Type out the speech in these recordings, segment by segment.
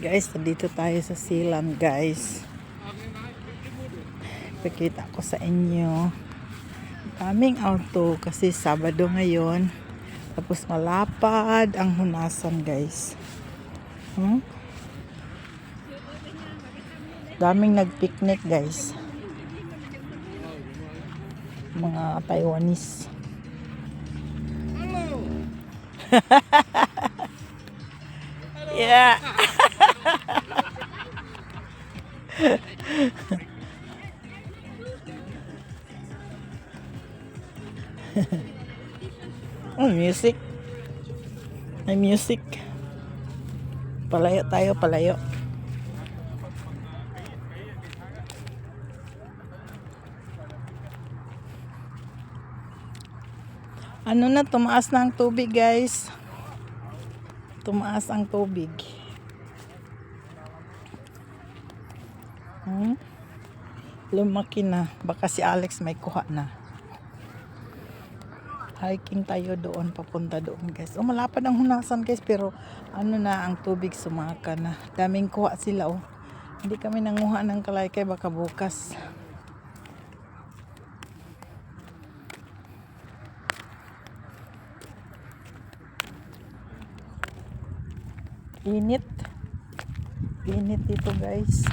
Guys, nandito tayo sa Silang, guys. Pakita ko sa inyo. Kaming auto kasi Sabado ngayon. Tapos malapad ang hunasan, guys. Daming nagpicnic, guys. Mga Taiwanese. Hello. Yeah. Oh, music. May music. Palayo tayo, palayo. Ano na, tumaas na ang tubig, guys. Tumaas ang tubig. Lumaki na. Baka si Alex may kuha na. Hiking tayo doon, papunta doon, guys. Oh, malapad ang hunasan, guys, pero ano na, ang tubig sumaka na. Daming kuha sila, oh. Hindi kami nanguha ng kalaykay, baka bukas. Init. Init dito, guys.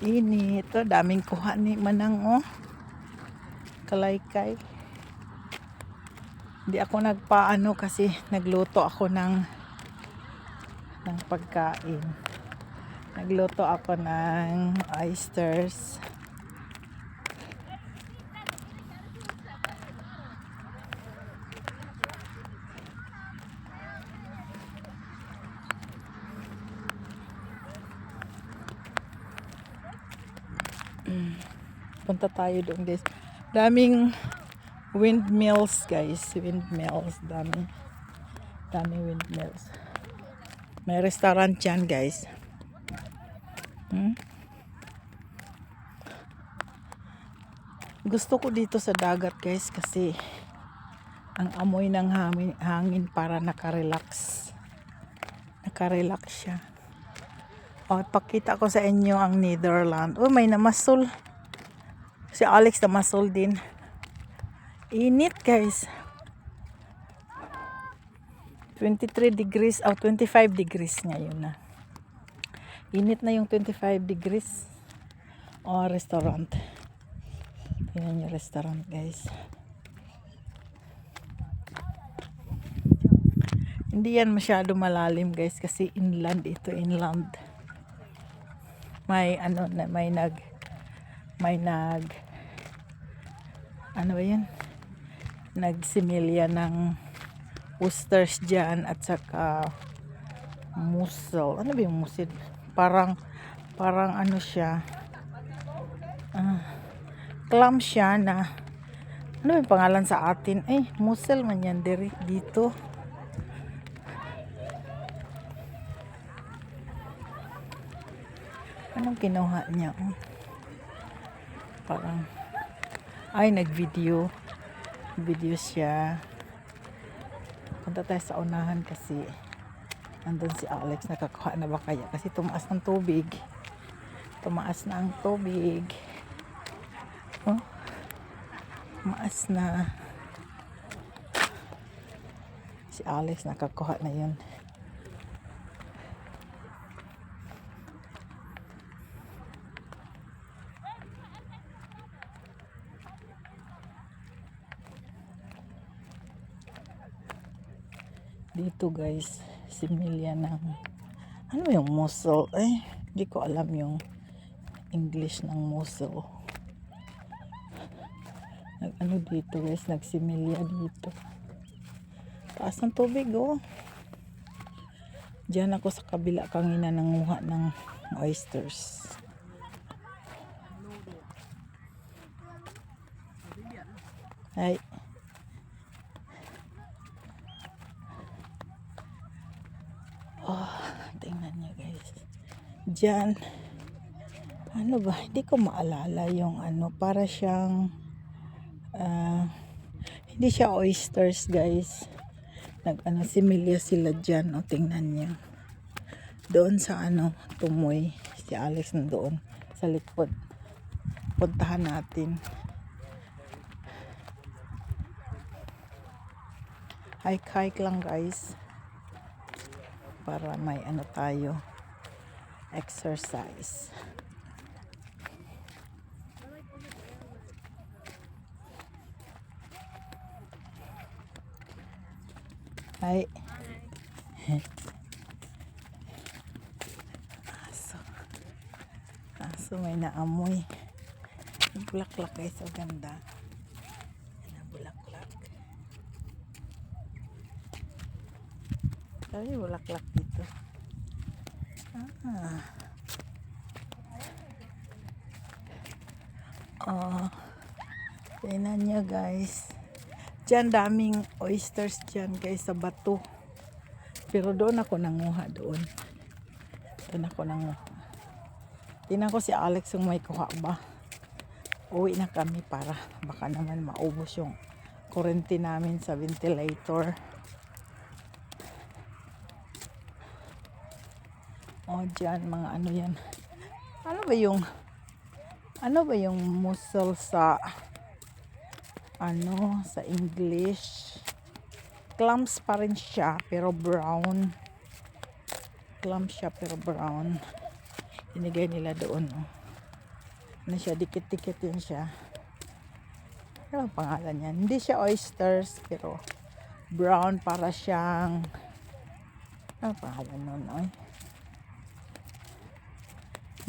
Init. Oh, daming kuha ni Manang, oh. Kalaykay. Hindi ako nagpaano kasi nagluto ako ng pagkain. Nagluto ako ng oysters. Punta tayo doon, guys. Daming windmills, guys. Windmills. Daming windmills. May restaurant dyan, guys. Gusto ko dito sa dagat, guys, kasi ang amoy ng hangin para nakarelax. Nakarelax siya. O, pakita ko sa inyo ang Netherlands. Oh, may namasol. Si Alex namasol din. Init, guys. 23 degrees o 25 degrees ngayon na. Init na yung 25 degrees. O, restaurant. Tingnan yung restaurant, guys. Hindi yan masyado malalim, guys, kasi inland ito, inland. May ano na, may nag ano ba yun? Nagsimilya ng oysters dyan at saka mussel. Ano ba yung mussel? Parang ano siya, clam siya na, ano yung pangalan sa atin? Mussel man yan dito. Anong kinuha niya? Parang nag-video siya. Punta tayo sa unahan kasi nandun si Alex, nakakuha na ba kaya? Kasi tumaas ng tubig. Tumaas na ang tubig. Oh, tumaas na. Si Alex nakakuha na yun. Dito, guys, similya ng ano yung mussel, hindi ko alam yung English ng mussel. Ano dito, guys, nagsimilya dito. Taas ng tubig, oh. Diyan ako sa kabila kanina nanguha ng oysters. Ay. Oh, tingnan niyo, guys. Diyan. Ano ba? Hindi ko maalala yung ano. Para siyang Hindi siya oysters, guys. Nag-ano, similya sila dyan. O, tingnan niyo. Doon sa ano, tumoy. Si Alex na doon. Sa likod. Puntahan natin. Hike lang, guys. Para may ano tayo. Exercise. Hi. Aso may naamoy. Bulaklak guys, so ganda. Bulaklak. Ay, bulaklak dito. Oh, tingnan nyo guys. Diyan daming oysters dyan guys sa bato. Pero doon ako nanguha doon. Doon ako nanguha. Tingnan ko si Alex yung may kuha ba. Uwi na kami para baka naman maubos yung kurente namin sa ventilator. O dyan mga ano yan. Ano ba yung mussel sa ano sa English? Clams pa rin siya pero brown. Clams siya pero brown. Inigay nila doon. Oh. Ano siya, dikit-dikit yun siya. Ano ang pangalan yan? Hindi siya oysters pero brown para siyang ano ang pangalan nun? Oy?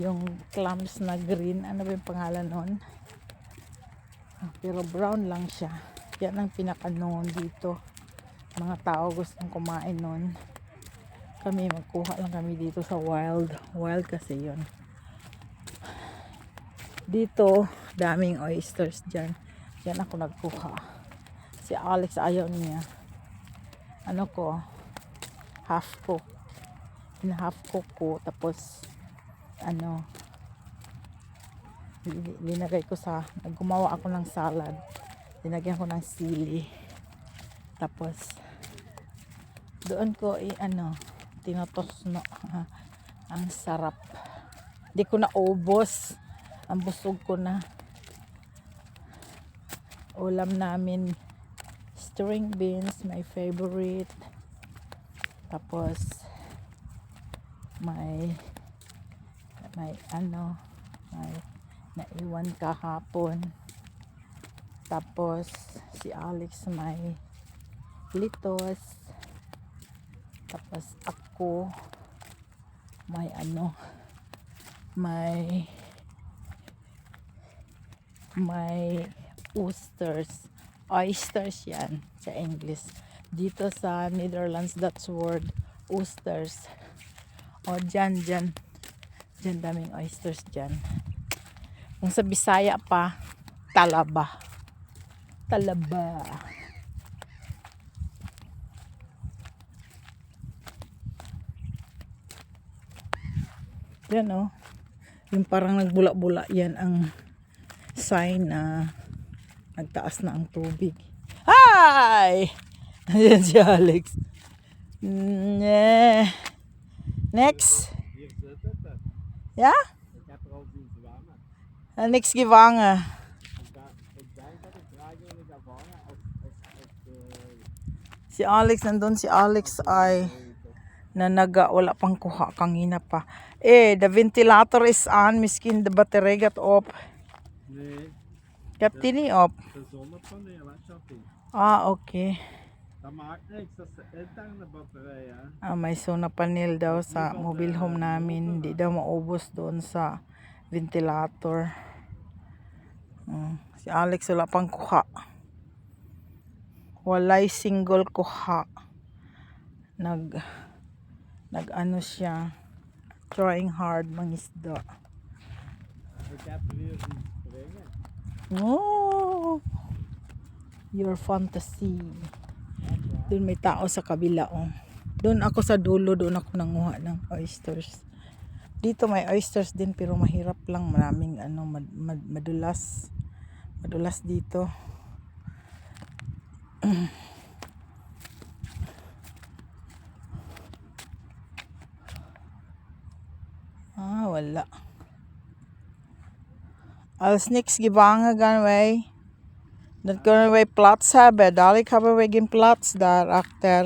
Yung clams na green, ano ba yung pangalan nun? Pero brown lang siya. Yan ang pinakanon dito. Mga tao gustong kumain nun. Kami, magkuha lang kami dito sa wild. Wild kasi yon. Dito, daming oysters dyan. Yan ako nagkuha. Si Alex ayaw niya. Ano ko? Half cook. Half cook ko. Tapos, ano, linagay ko sa, gumawa ako ng salad. Linagyan ko ng sili. Tapos, doon ko tinotos no. Ang sarap. Di ko na ubos. Ang busog ko na. Ulam namin, string beans, my favorite. Tapos, may naiwan kahapon. Tapos si Alex may litos. Tapos ako may may oysters yan sa English. Dito sa Netherlands, that's word oysters. O dyan daming oysters dyan. Kung sa Bisaya pa, talaba. Yan o. Yung parang nagbula-bula yan ang sign na nagtaas na ang tubig. Hi! Ayan si Alex. Next. Ja? Ik heb er al zien zwemmen. Niks gevangen. Ik denk dat ik graag willen gaan vangen als Si Alex, nandun si Alex ay nanaga, wala pang kuha, kanina pa. The ventilator is on, miskin de batterij gaat op. nee, Ik heb die niet op. de zonnepanelen, wat shopping. Ah, okay. Dat maakt niks, dat is de interne batterij, hè. May solar panel daw sa mobile home namin. Hindi daw maubos doon sa ventilator. Si Alex wala pang kuha. Walay single kuha. Nag siya. Trying hard mangisda. Ik heb er hier zien springen. Oh, your fantasy. Doon may tao sa kabila, oh. Doon ako sa dulo, doon ako nanguha ng oysters. Dito may oysters din pero mahirap lang, maraming madulas. Madulas dito. Wala. Als niks gevangen gaan wij. Dan kunnen wij plaats hebben. Dadelijk hebben wij geen plaats daar achter.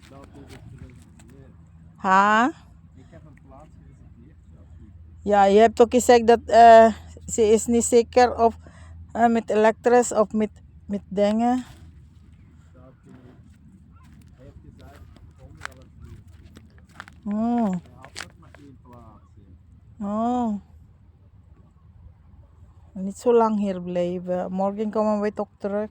Dat is het gereserveerd. Ha? Ik heb een plaats gereserveerd. Ja, je hebt ook gezegd dat ze is niet zeker of met elektrisch of met dingen. Dat hij heeft gezegd, onder alle vier. Oh, Hij had nog maar één plaats. oh. Niet zo lang hier blijven. Morgen komen wij toch terug.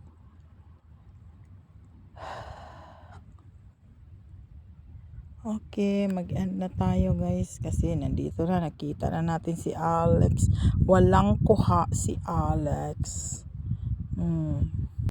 Okay, mag-end na tayo guys kasi nandito na, nakita na natin si Alex. Walang kuha si Alex.